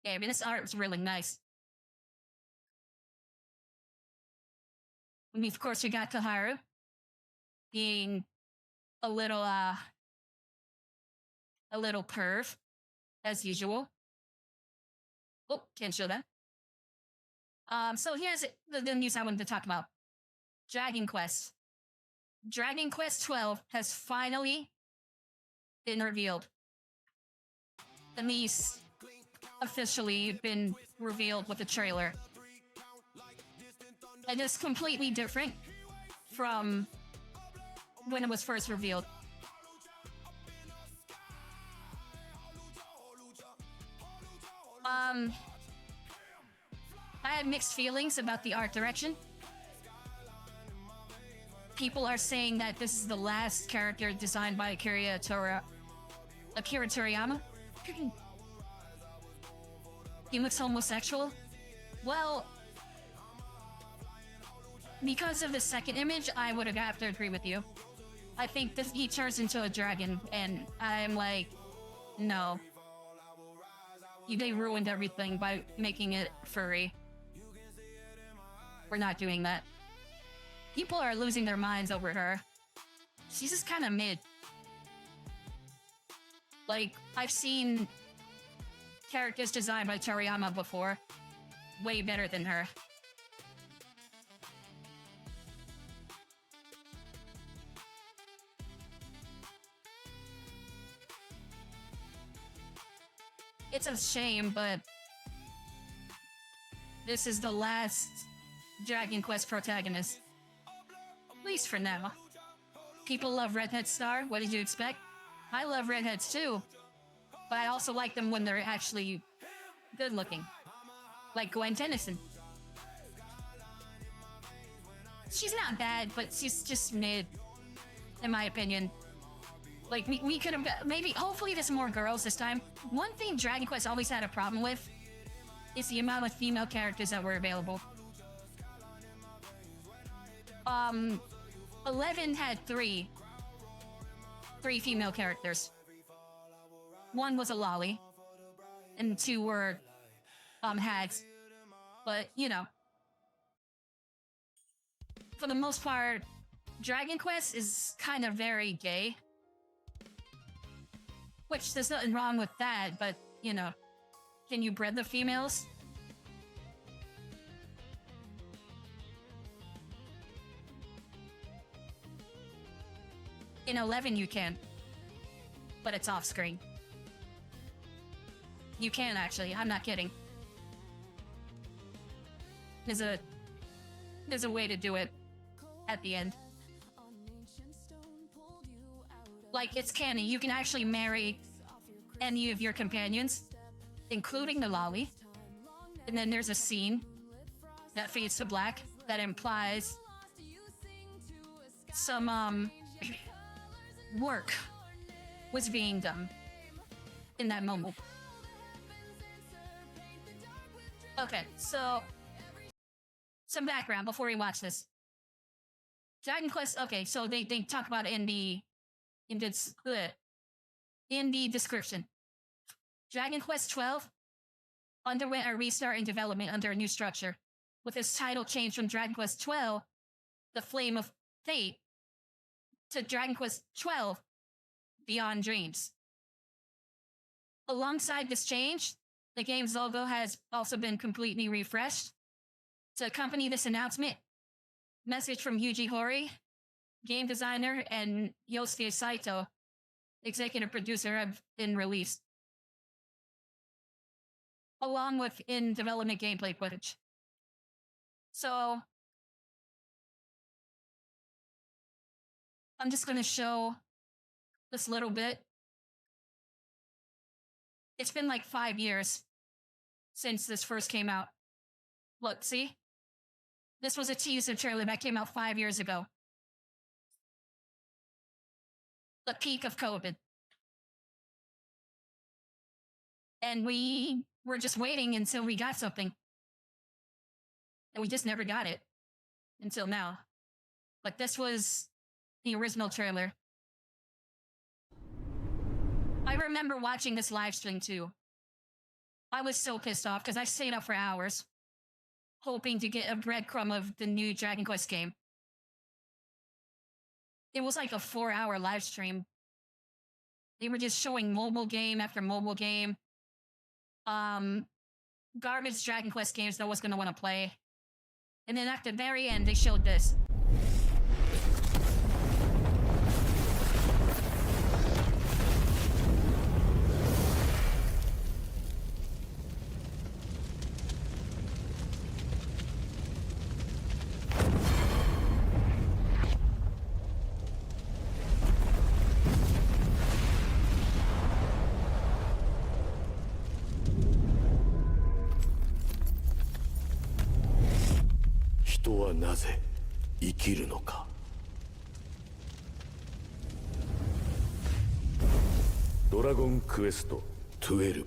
Yeah, I mean, this art was really nice. I mean, of course, we got Kaharu being a little perv, as usual. Oh, can't show that. So here's the news I wanted to talk about. Dragon Quest. Dragon Quest XII has finally been revealed. The niece officially been revealed with the trailer. And it's completely different from when it was first revealed. I had mixed feelings about the art direction. People are saying that this is the last character designed by Akira Toriyama. He looks homosexual. Well, because of the second image, I would have to agree with you. I think he turns into a dragon, and I'm like, no. They ruined everything by making it furry. We're not doing that. People are losing their minds over her. She's just kind of mid. Like, I've seen characters designed by Toriyama before. Way better than her. It's a shame, but this is the last Dragon Quest protagonist. At least for now. People love Redhead Star. What did you expect? I love redheads too. But I also like them when they're actually good looking. Like Gwen Tennyson. She's not bad, but she's just mid, in my opinion. Like, we could have, maybe, hopefully there's more girls this time. One thing Dragon Quest always had a problem with is the amount of female characters that were available. 11 had three female characters. One was a lolly, and 2 were hags. But, you know, for the most part, Dragon Quest is kind of very gay. Which, there's nothing wrong with that, but, you know, can you bred the females? In 11 you can, but it's off screen. You can actually, I'm not kidding. There's a way to do it at the end. Like, it's canon. You can actually marry any of your companions, including the lolly. And then there's a scene that fades to black that implies some work was being done in that moment. Okay, so some background before we watch this. Dragon Quest, okay, so they talk about it in the description. Dragon Quest XII underwent a restart in development under a new structure, with its title changed from Dragon Quest XII, The Flame of Fate, to Dragon Quest XII, Beyond Dreams. Alongside this change, the game's logo has also been completely refreshed. To accompany this announcement, message from Yuji Horii, game designer, and Yosuke Saito, executive producer, have been released, along with in-development gameplay footage. So, I'm just going to show this little bit. It's been like 5 years since this first came out. Look, see? This was a teaser trailer that came out 5 years ago. The peak of COVID. And we were just waiting until we got something. And we just never got it until now. But this was the original trailer. I remember watching this live stream too. I was so pissed off because I stayed up for hours hoping to get a breadcrumb of the new Dragon Quest game. It was like a 4-hour live stream. They were just showing mobile game after mobile game. Garbage Dragon Quest games no one's gonna want to play. And then at the very end, they showed this.人はなぜ生きるのか。ドラゴンクエスト12、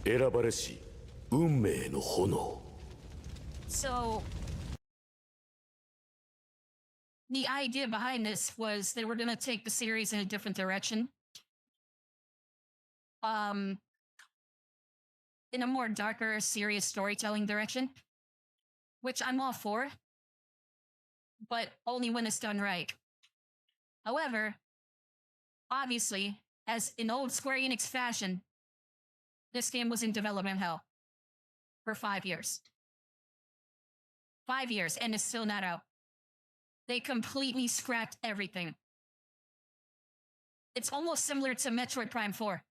選ばれし運命の炎。 So, the idea behind this was they were going to take the series in a different direction. In a more darker, serious storytelling direction, which I'm all for, but only when it's done right. However, obviously, as in old Square Enix fashion, this game was in development hell for 5 years. 5 years, and it's still not out. They completely scrapped everything. It's almost similar to Metroid Prime 4,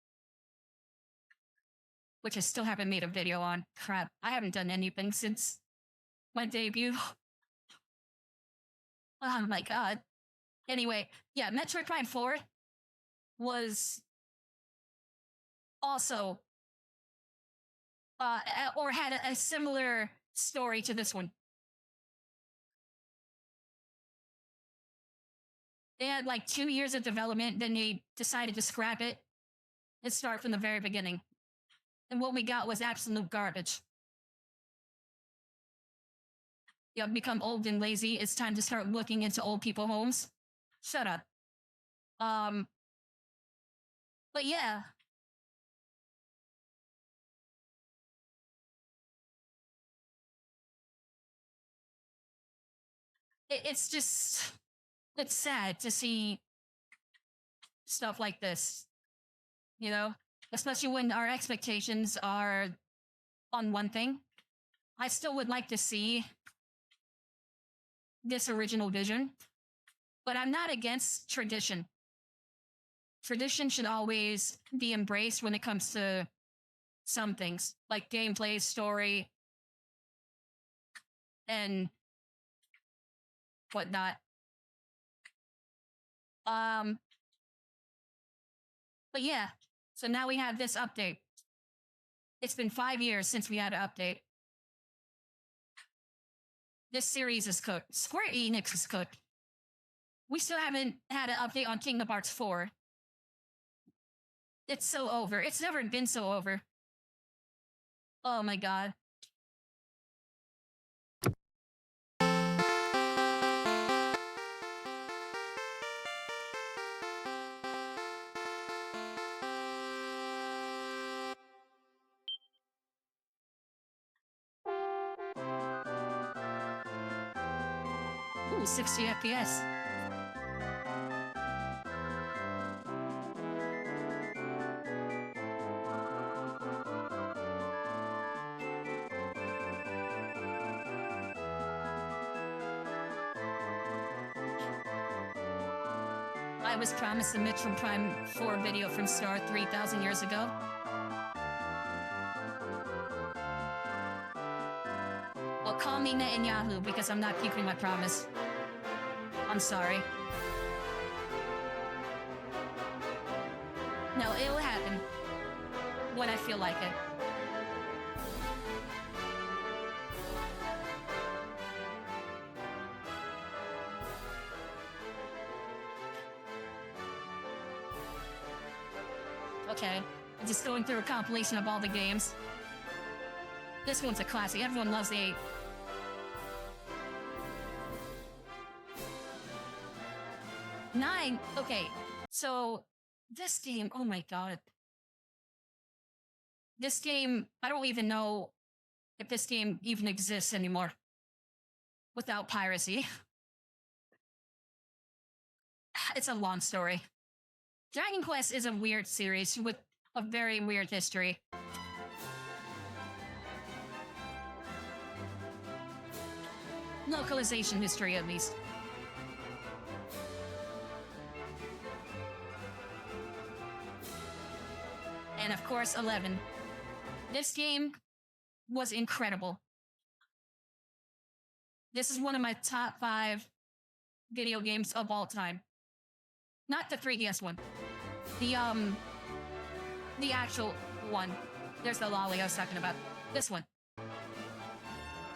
which I still haven't made a video on. Crap, I haven't done anything since my debut. Oh my god. Anyway, yeah, Metroid Prime 4 was also, or had a similar story to this one. They had like 2 years of development, then they decided to scrap it and start from the very beginning. And what we got was absolute garbage. You have become old and lazy. It's time to start looking into old people homes. Shut up. But yeah. It's just, it's sad to see stuff like this, you know? Especially when our expectations are on one thing. I still would like to see this original vision, but I'm not against tradition. Tradition should always be embraced when it comes to some things, like gameplay, story, and whatnot. But yeah, so now we have this update. It's been 5 years since we had an update. This series is cooked. Square Enix is cooked. We still haven't had an update on Kingdom Hearts 4. It's so over. It's never been so over. Oh my god. Ooh, 60 FPS. I was promised a Metroid Prime 4 video from Star 3,000 years ago. Well, call me Netanyahu because I'm not keeping my promise. I'm sorry. No, it'll happen when I feel like it. Okay, I'm just going through a compilation of all the games. This one's a classic. Everyone loves the 8. Nine. Okay, so this game, oh my god. This game, I don't even know if this game even exists anymore without piracy. It's a long story. Dragon Quest is a weird series with a very weird history. Localization history, at least. And of course, 11. This game was incredible. This is one of my top 5 video games of all time. Not the 3DS one. The actual one. There's the lolly I was talking about. This one.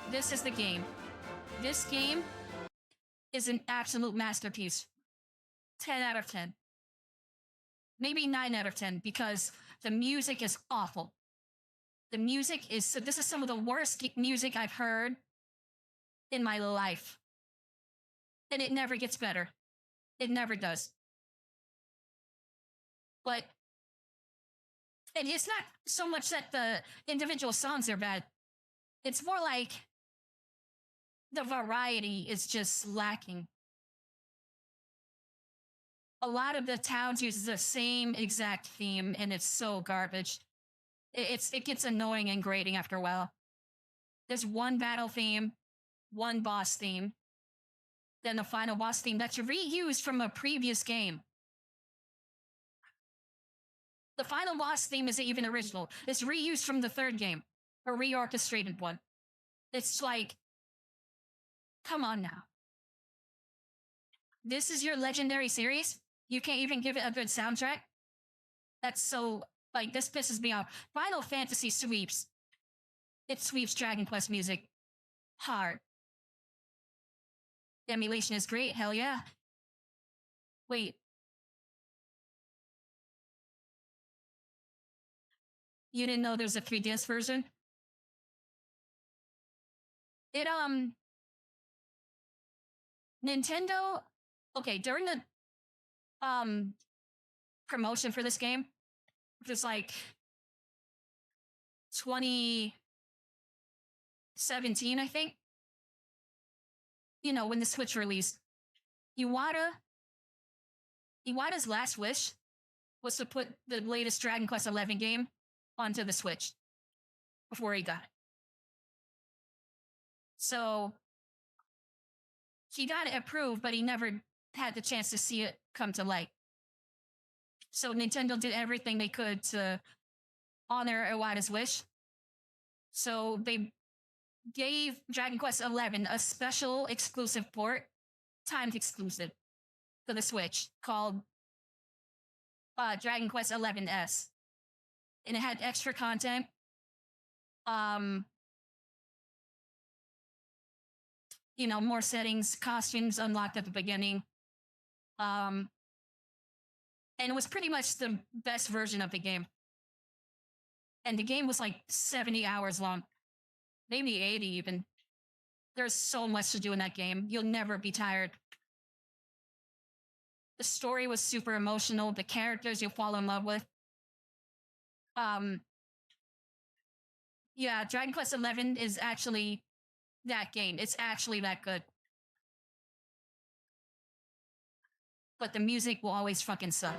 This is the game. This game is an absolute masterpiece. 10 out of 10. Maybe 9 out of 10 because the music is awful. The music is, this is some of the worst music I've heard in my life. And it never gets better. It never does. But, and it's not so much that the individual songs are bad. It's more like the variety is just lacking. A lot of the towns use the same exact theme, and it's so garbage. It gets annoying and grating after a while. There's one battle theme, one boss theme, then the final boss theme that's reused from a previous game. The final boss theme isn't even original. It's reused from the 3rd game, a reorchestrated one. It's like, come on now. This is your legendary series? You can't even give it a good soundtrack? That's so, like, this pisses me off. Final Fantasy sweeps. It sweeps Dragon Quest music hard. The emulation is great, hell yeah. Wait. You didn't know there's a 3DS version? It, Nintendo, okay, during the, promotion for this game, which was like 2017, I think. You know, when the Switch released, Iwata's last wish was to put the latest Dragon Quest XI game onto the Switch before he got it. So he got it approved, but he never had the chance to see it come to light. So Nintendo did everything they could to honor Iwata's wish. So they gave Dragon Quest XI a special exclusive port, timed exclusive, for the Switch called Dragon Quest XI S. And it had extra content. You know, more settings, costumes unlocked at the beginning. And it was pretty much the best version of the game. And the game was like 70 hours long. Maybe 80 even. There's so much to do in that game. You'll never be tired. The story was super emotional. The characters you'll fall in love with. Yeah, Dragon Quest XI is actually that game. It's actually that good. But the music will always fucking suck.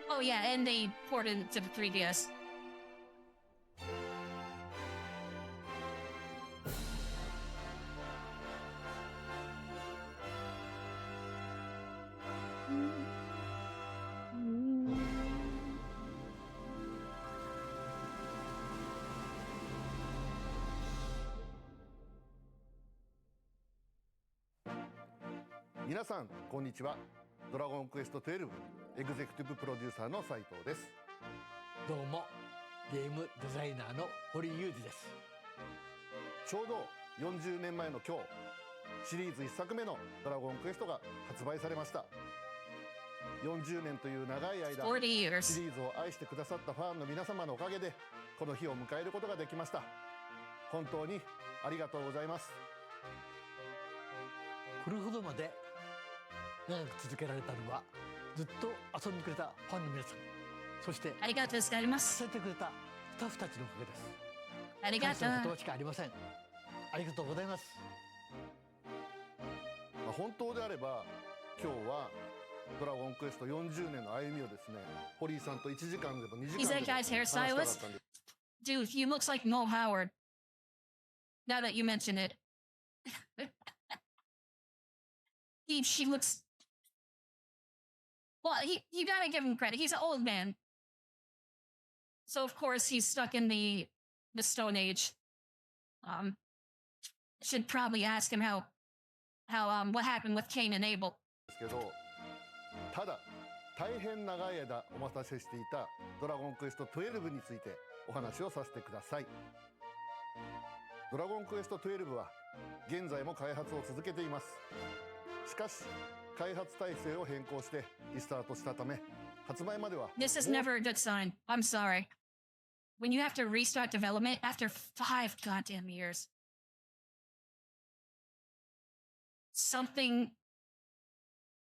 Oh yeah, and they ported it to the 3DS.皆さんこんにちは。ドラゴンクエスト12エグゼクティブプロデューサーの斉藤です。どうもゲームデザイナーの堀裕二です。ちょうど40年前の今日、シリーズ1作目のドラゴンクエストが発売されました。40年という長い間、シリーズを愛してくださったファンの皆様のおかげでこの日を迎えることができました。本当にありがとうございます。これほどまで長く続けられたのはずっと遊んでくれたファンの皆さん、そしてありがとうございます。支えてくれたスタッフたちのおかげです。ありがとう。感謝の言葉しかありません。ありがとうございます。本当であれば今日はドラゴンクエスト40年の歩みをですね、堀井さんと1時間でも2時 He's 間 that でも guy's 話したか hairstylist? ったんで Dude, he looks like Noel Howard. Now that you mention it. She looks... Well, you gotta give him credit. He's an old man. So, of course, he's stuck in the Stone Age. Should probably ask him how what happened with Cain and Abel. ですけど、ただ大変長い間お待たせしていたドラゴンクエスト12についてお話をさせてください。ドラゴンクエスト12は現在も開発を続けています。しかし開発体制を変更してリスタートしたため、発売までは This is never a good sign. I'm sorry. When you have to restart development after 5 goddamn years, something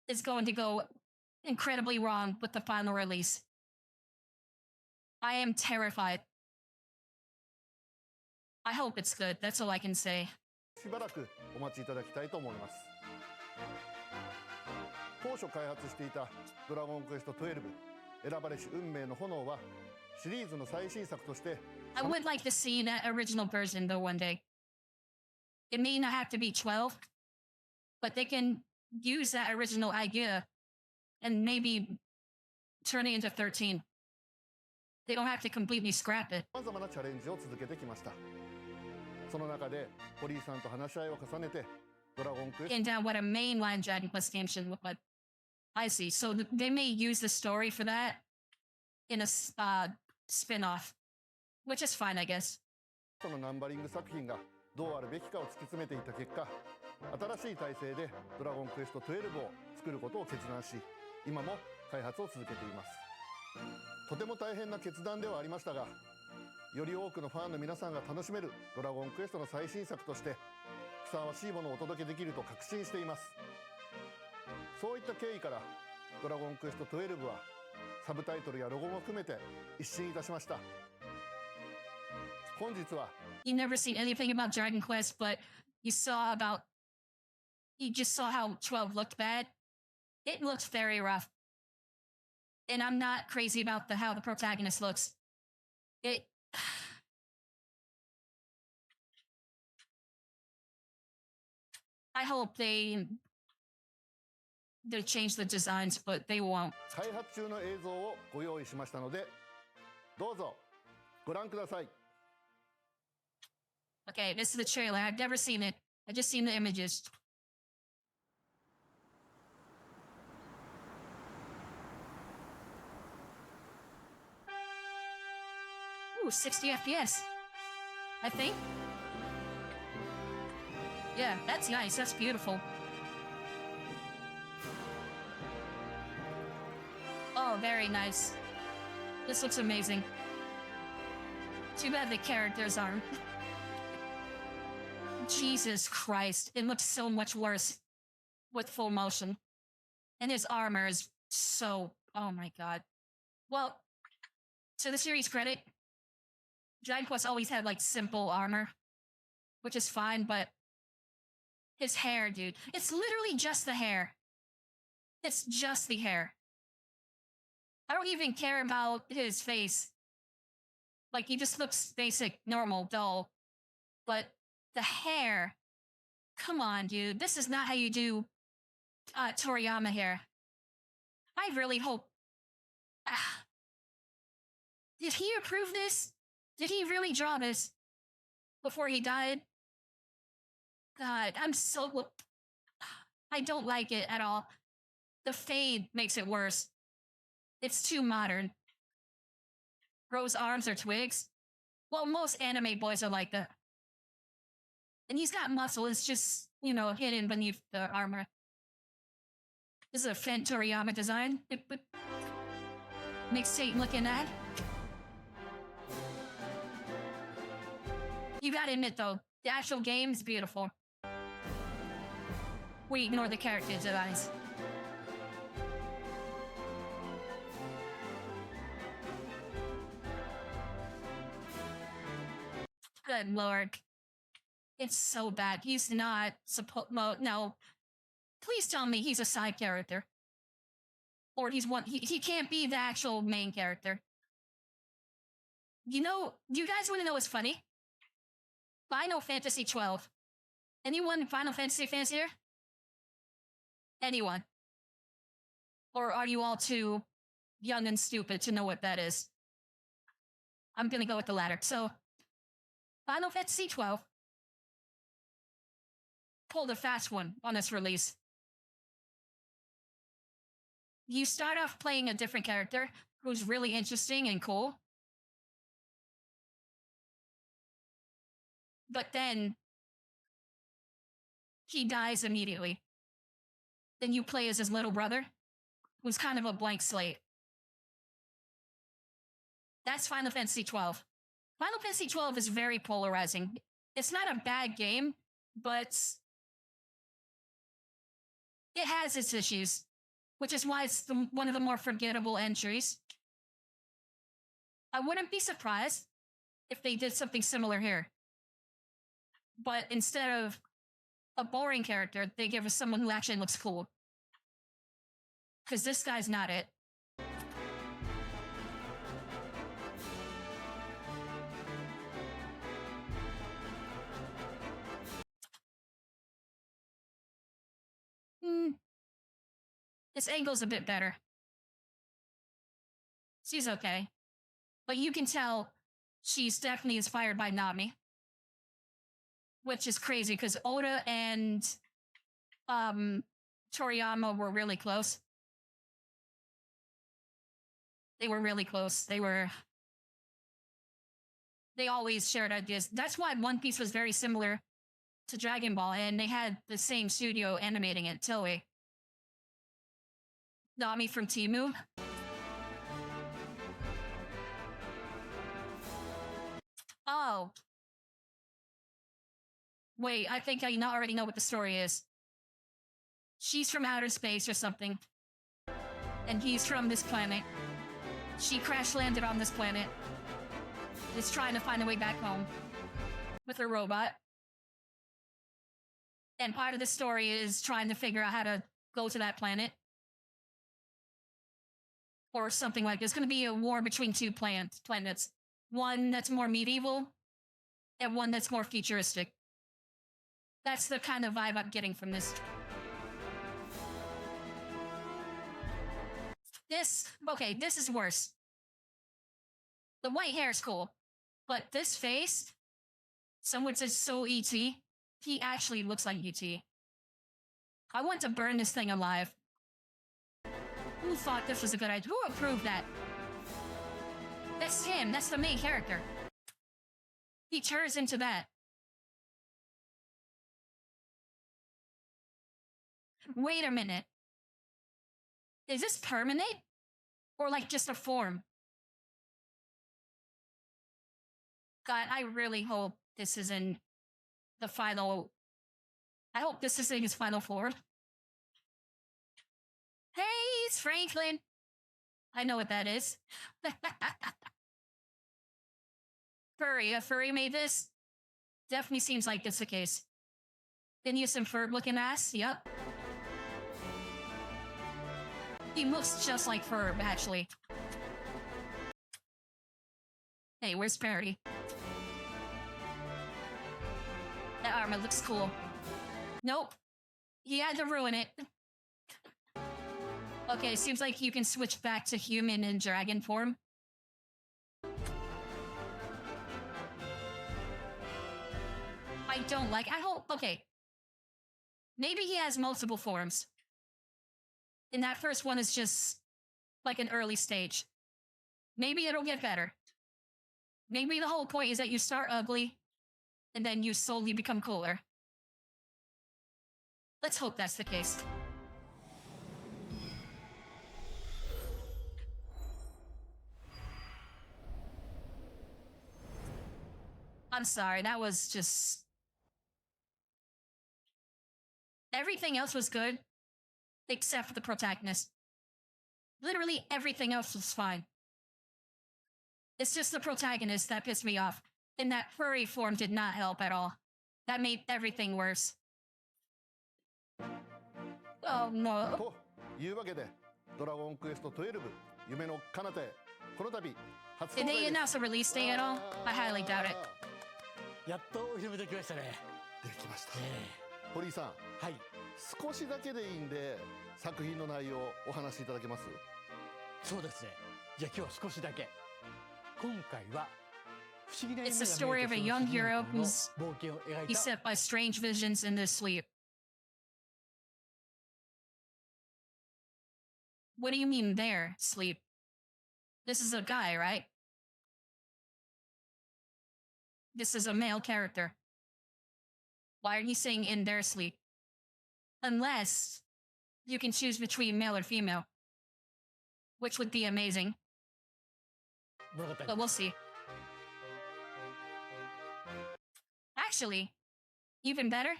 is going to go incredibly wrong with the final release. I am terrified. I hope it's good. That's all I can say. しばらくお待ちいただきたいと思います。当初開発していたドラゴンクエスト12選ばれし運命の炎はシリーズの最新作として I would like to see that original version though one day. It may not have to be 12, but they can use that original idea and maybe turn it into 13. They don't have to completely scrap it. さまざまなチャレンジを続けてきました。その中で堀井さんと話し合いを重ねてドラゴンクエスト Pin down what a mainline Dragon Quest game should look like. I see. So they may use the story for that in a spin-off, which is fine, I guess. のナンバリング作品がどうあるべきかを突き詰めていた結果、新しい体制でドラゴンクエスト12を作ることを決断し、今も開発を続けています。とても大変な決断ではありましたが、より多くのファンの皆さんが楽しめるドラゴンクエストの最新作としてふさわしいものをお届けできると確信しています。そういった経緯からドラゴンクエスト12はサブタイトルやロゴも含めて一新いたしました。本日は You never seen anything about Dragon Quest, but you just saw how 12 looked bad. It looks very rough. And I'm not crazy about how the protagonist looks. I hope they change the designs, but they won't. 開発中の映像をご用意しましたので、どうぞご覧ください。Okay, this is the trailer. I've never seen it. I just seen the images. Ooh, 60 FPS. I think. Yeah, that's nice. That's beautiful. Oh, very nice. This looks amazing. Too bad the characters aren't. Jesus Christ. It looks so much worse with full motion. And his armor is so... Oh my god. Well, to the series credit, Dragon Quest always had, like, simple armor, which is fine, but his hair, dude. It's literally just the hair. It's just the hair. I don't even care about his face. Like, he just looks basic, normal, dull. But the hair... Come on, dude. This is not how you do Toriyama hair. I really hope... Did he approve this? Did he really draw this before he died? God, I'm so... I don't like it at all. The fade makes it worse. It's too modern. Rose arms are twigs. Well, most anime boys are like that. And he's got muscle. It's just, you know, hidden beneath the armor. This is a Fent Toriyama design. Mixtape looking at. You gotta admit, though, the actual game is beautiful. We ignore the character designs. Good lord. It's so bad. He's not supposed. No. Please tell me he's a side character. Or he's one. He can't be the actual main character. You know, do you guys want to know what's funny? Final Fantasy XII. Anyone Final Fantasy fans here? Anyone? Or are you all too young and stupid to know what that is? I'm gonna go with the latter. So, Final Fantasy XII pulled a fast one on its release. You start off playing a different character who's really interesting and cool. But then he dies immediately. Then you play as his little brother, who's kind of a blank slate. That's Final Fantasy XII. Final Fantasy XII is very polarizing. It's not a bad game, but it has its issues, which is why it's one of the more forgettable entries. I wouldn't be surprised if they did something similar here. But instead of a boring character, they give us someone who actually looks cool. Because this guy's not it. This angle's a bit better. She's okay. But you can tell she's definitely inspired by Nami. Which is crazy, because Oda and Toriyama were really close. They were really close. They always shared ideas. That's why One Piece was very similar to Dragon Ball, and they had the same studio animating it, Toei. Nami from Timu. Oh. Wait, I think I already know what the story is. She's from outer space or something. And he's from this planet. She crash landed on this planet. Is trying to find a way back home. With her robot. And part of the story is trying to figure out how to go to that planet. Or something like this. It's going to be a war between two planets. One that's more medieval. And one that's more futuristic. That's the kind of vibe I'm getting from this. This is worse. The white hair is cool. But this face, someone says so E.T. He actually looks like E.T. I want to burn this thing alive. Who thought this was a good idea? Who approved that? That's him. That's the main character. He turns into that. Wait a minute. Is this permanent? Or like just a form? God, I really hope this isn't the final... I hope this isn't his final form. Hey, it's Franklin! I know what that is. Furry. A furry made this? Definitely seems like it's the case. Then use some Ferb-looking ass? Yep. He looks just like Ferb, actually. Hey, where's Perry? That armor looks cool. Nope. He had to ruin it. Okay, seems like you can switch back to human and dragon form. I don't like... I hope... Okay. Maybe he has multiple forms. And that first one is just like an early stage. Maybe it'll get better. Maybe the whole point is that you start ugly and then you slowly become cooler. Let's hope that's the case. I'm sorry, that was just... Everything else was good. Except for the protagonist. Literally everything else was fine. It's just the protagonist that pissed me off. in that furry form did not help at all. That made everything worse. Oh no. というわけで、ドラゴンクエスト12夢の彼方へこの度初 Did 公 they 開です。 announce a release date at all? I highly doubt it. やっとお披露目できましたね。できました。え堀井さん、はい。少しだけでいいんで作品の内容をお話しいただけます？そうですね。じゃあ今日は少しだけ。今回は不思議な夢 It's が the story of a 見え young てくる hero 主人公の who's 冒険を描い beset た by strange visions in his sleep. What do you mean there, sleep? This is a guy, right? This is a male character. Why are you saying in their sleep? Unless you can choose between male or female, which would be amazing, 物語 but we'll see. Actually, even better,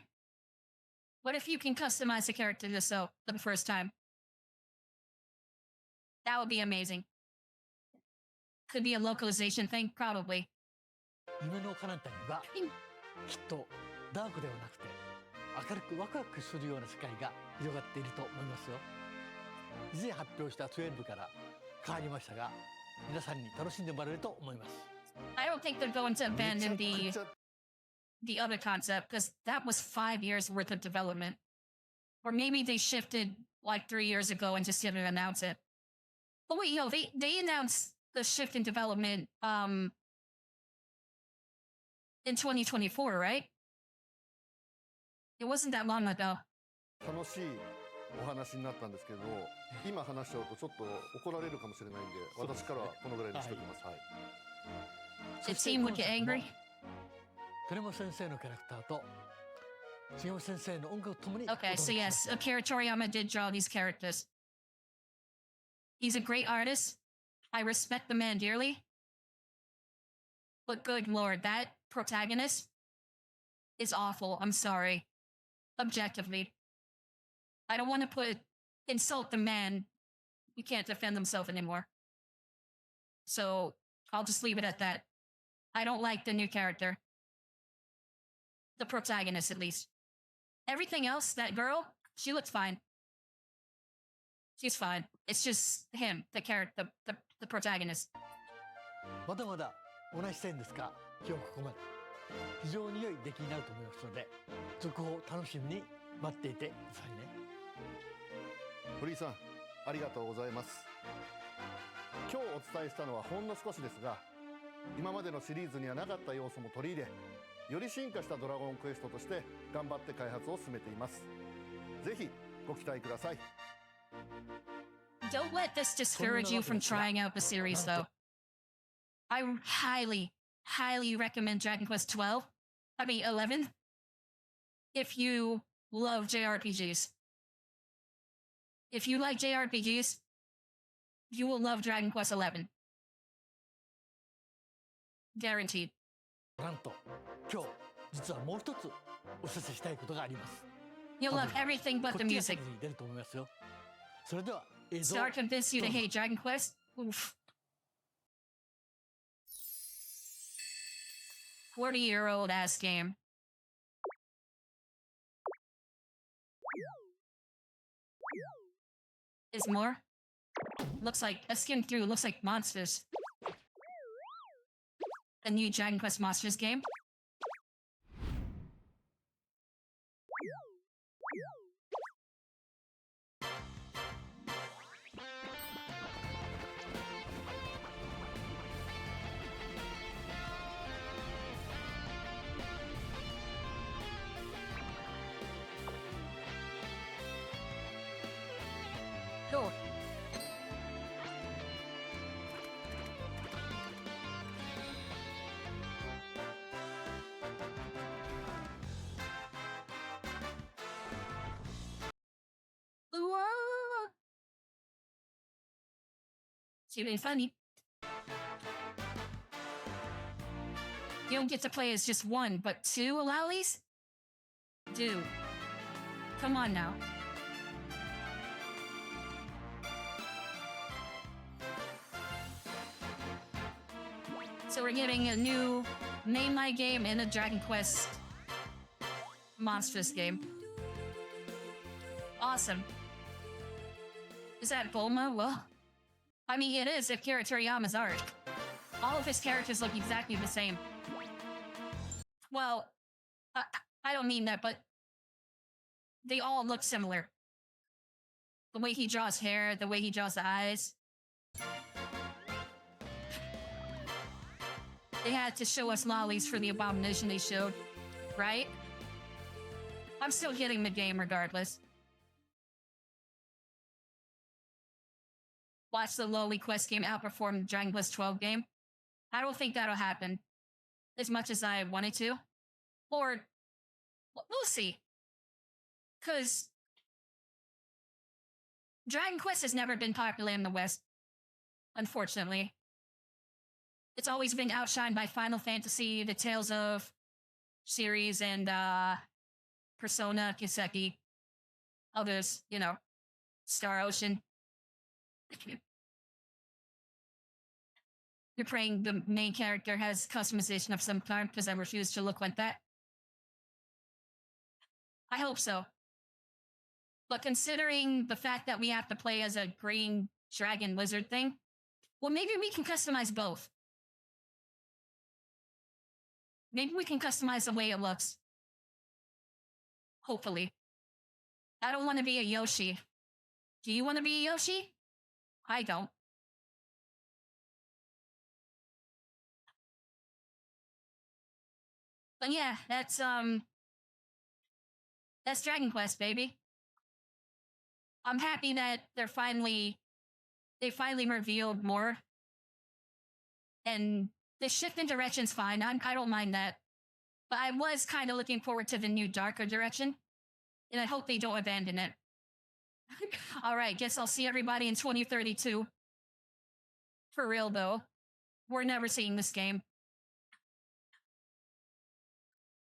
what if you can customize the character yourself for the first time? That would be amazing. Could be a localization thing, probably. 夢の彼方にはきっとダークではなくて明るくワクワクするような世界が広がっていると思いますよ。以前発表した12から変わりましたが皆さんに楽しんでもらえると思います。 I don't think they're going to めちゃ abandon くちゃ the other concept because that was 5 years worth of development. Or maybe they shifted like 3 years ago and just didn't announce it. But wait, they announced the shift in development in 2024, right? It wasn't that long ago. 楽しいお話になったんですけど、今話しちゃうとちょっと怒られるかもしれないんで、私からはこのぐらいにしておきます。はい。 The team would get angry. 鳥山先生のキャラクターと重山先生の音楽とともに Okay, so yes, Akira Toriyama did draw these characters. He's a great artist. I respect the man dearly. But good lord, that protagonist is awful. I'm sorry. Objectively. I don't want to insult the man who can't defend himself anymore. So I'll just leave it at that. I don't like the new character. The protagonist, at least. Everything else, that girl, she looks fine. She's fine. It's just him, the character, the protagonist. まだまだお話ししたいんですが今日ここまで非常に良い出来になると思いますので続報を楽しみに待っていてくださいね。堀井さん、ありがとうございます。今日お伝えしたのはほんの少しですが、今までのシリーズにはなかった要素も取り入れ、より進化したドラゴンクエストとして頑張って開発を進めています。ぜひご期待ください。Don't let this discourage you from trying out the series, though. I highly, highly recommend Dragon Quest XII. I mean, 11. If you love JRPGs. If you like JRPGs, you will love Dragon Quest XI. Guaranteed. なんと今日実はもう一つお知らせしたいことがあります。 You'll love everything but こ the っちが music. 先に出ると思いますよ。それでは映像 Star convinced you to どうぞ hate Dragon Quest? Oof. 40-year-old ass game. Is more? Looks like a skin through looks like monsters. The new Dragon Quest Monsters game. Cool. Whoa. See what funny. You don't get to play as just one, but two Alalis? Dude. Come on now. So we're getting a new Name my game in a Dragon Quest monstrous game. Awesome. Is that Bulma? Well, I mean, it is if Kira Toriyama's art. All of his characters look exactly the same. Well, I don't mean that, but they all look similar. The way he draws hair, the way he draws the eyes. They had to show us lollies for the abomination they showed, right? I'm still getting the game regardless. Watch the lowly Quest game outperform the Dragon Quest XII game. I don't think that'll happen as much as I wanted to. Or, we'll see. Because Dragon Quest has never been popular in the West, unfortunately. It's always been outshined by Final Fantasy, the Tales of series, and Persona, Kiseki, others, you know, Star Ocean. You're praying the main character has customization of some kind because I refuse to look like that. I hope so. But considering the fact that we have to play as a green dragon lizard thing, well, maybe we can customize both. Maybe we can customize the way it looks. Hopefully. I don't want to be a Yoshi. Do you want to be a Yoshi? I don't. But yeah, that's Dragon Quest, baby. I'm happy that they finally revealed more. And the shift in direction's fine. I don't mind that. But I was kind of looking forward to the new darker direction. And I hope they don't abandon it. Alright, guess I'll see everybody in 2032. For real, though. We're never seeing this game.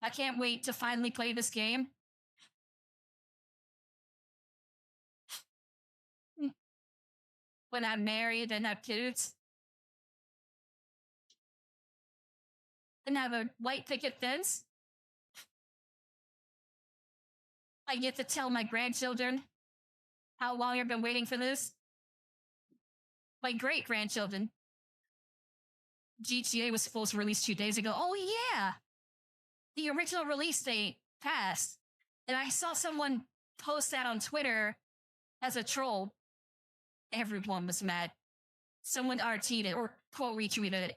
I can't wait to finally play this game. When I'm married and have kids. And have a white picket fence. I get to tell my grandchildren how long I've been waiting for this. My great-grandchildren. GTA was supposed to release 2 days ago. Oh, yeah! The original release date passed. And I saw someone post that on Twitter as a troll. Everyone was mad. Someone RT'd it or quote retweeted it.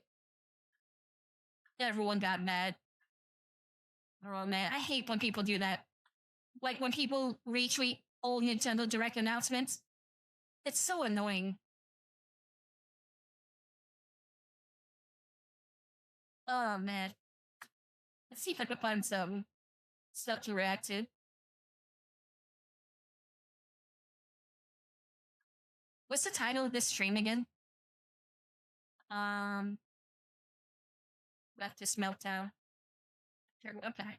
Everyone got mad. Oh man, I hate when people do that. Like when people retweet old Nintendo Direct announcements. It's so annoying. Oh man. Let's see if I can find some stuff to react to. What's the title of this stream again? Left this meltdown. Okay.